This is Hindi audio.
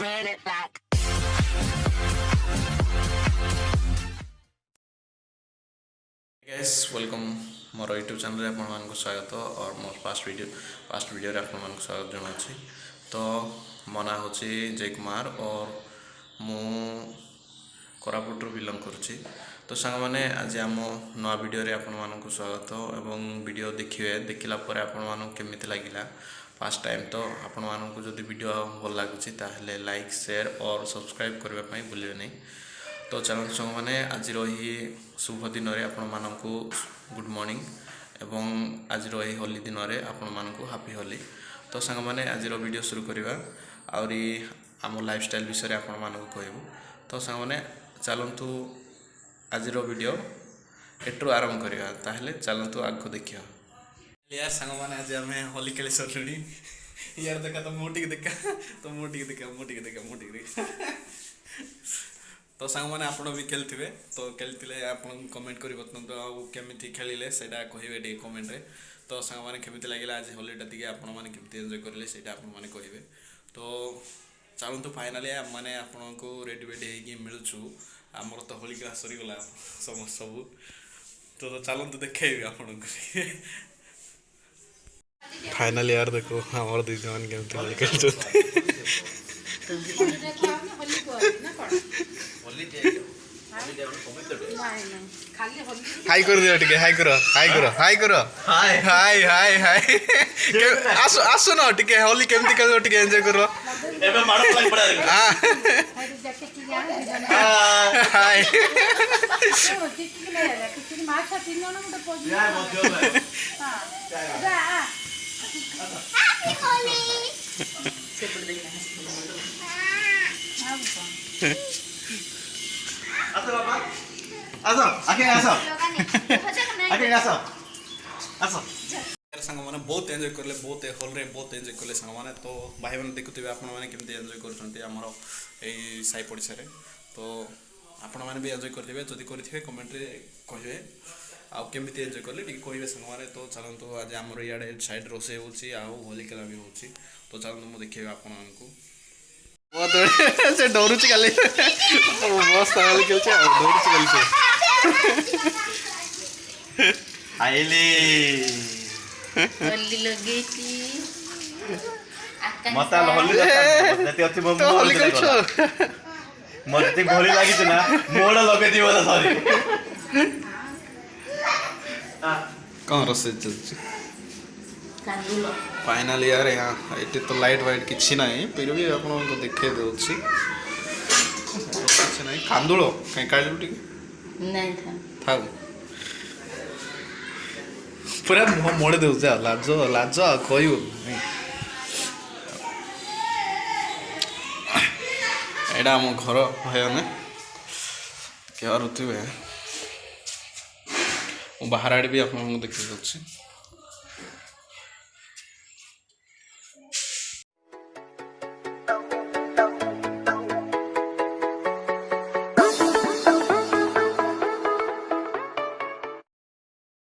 Run it back. Guys welcome more YouTube channel आपको स्वागत और मोर फास्ट वीडियो आपको स्वागत जनावि। तो मो ना हूँ जय कुमार और मु कोरापुट बिलंग करुँची। तो सांग मैंने आज आम नवा वीडियो रे आपको स्वागत एवं वीडियो देखिए देखला आपमि लगिला फास्ट टाइम। तो आपको जदि वीडियो भल लगुच लाइक शेयर और सब्सक्राइब करने भूलिए नहीं। तो चलते सांग मैंने आज रही शुभ दिन में आपण मानक गुड मॉर्निंग एवं आज रही होली दिन में आपण मानक हापी होली। तो सांग मैंने आज वीडियो शुरू करवा आउरी आम लाइफस्टाइल विषय आपण मानक कहबू। तो सांग मैंने चलतु आज वीडियो एट्रु आरंभ करवा ताहले चलतु आगको देखिया। यार सांग मैंने आज आम होली खेली सरलुणी। यार देखा तो मोटी देखा तो मोटी देखा तो सांग मैंने आपण भी खेलते तो खेलते आप कमेंट कर केमी खेलिले से कहे कमेंट रे। तो सांग मैंने केमी लगे आज होलीटा टी आपंट एंजय करेंगे से कहे। तो चलतु फाइनाली मैंने आपको रेडी वेडी हो मिलूँ आमर तो होली क्लास सरीगला समस्त सब। तो चलतु देखेबी आपको फाइनाली यार देखो हमारे दीदी मान केमती होली खेलते। हाई कर दियो टिके हाई करो हाय हाय हाय हाय आसु आसु न टिके होली केमती खेल टिके एंजॉय करो एबे मारो लाग पड़ा हाय आसो बाबा आसो आके आसो सांग मैंने बहुत एंजॉय करले बहुत हॉल रे बहुत एंजॉय करले सांग मैंने। तो भाई मैंने देखुवे आपण मैंने केमती एंजॉय करछंती हमर एई साई पड़िसा रे। तो आपण मैंने भी एंजॉय करथिबे जदि करथिबे कमेंट रे कहिबे आ केमती एंजॉय करले टिके कहिबे सांग मैंने। तो चलंतु आज हमर याडे साइड रोसे होची आ होली खेला भी होची। तो चलंतु मु देखिबे आपण मानकू बहुत से डरुची खाली मस्त खाली खेलছে डरुची खेलছে आइले होली लगेची मता होली जति अछि म होली खेलছো मते भोली लागि छ ना मोड लगे दिबो त सरी कौन रसे चलছি कांदुलो फाइनली यार यहाँ ये तो लाइट वाइट किसी ना फिर भी आपको देखे दूसरी किसी ना कांदुलो कहीं काढ़ टी नहीं था पूरा मुह मोड़े दे लाज लाज कहू एटा आम घर भाई मैंने क्या रुथिबे बाहर आड़े भी आप देखे दूसरी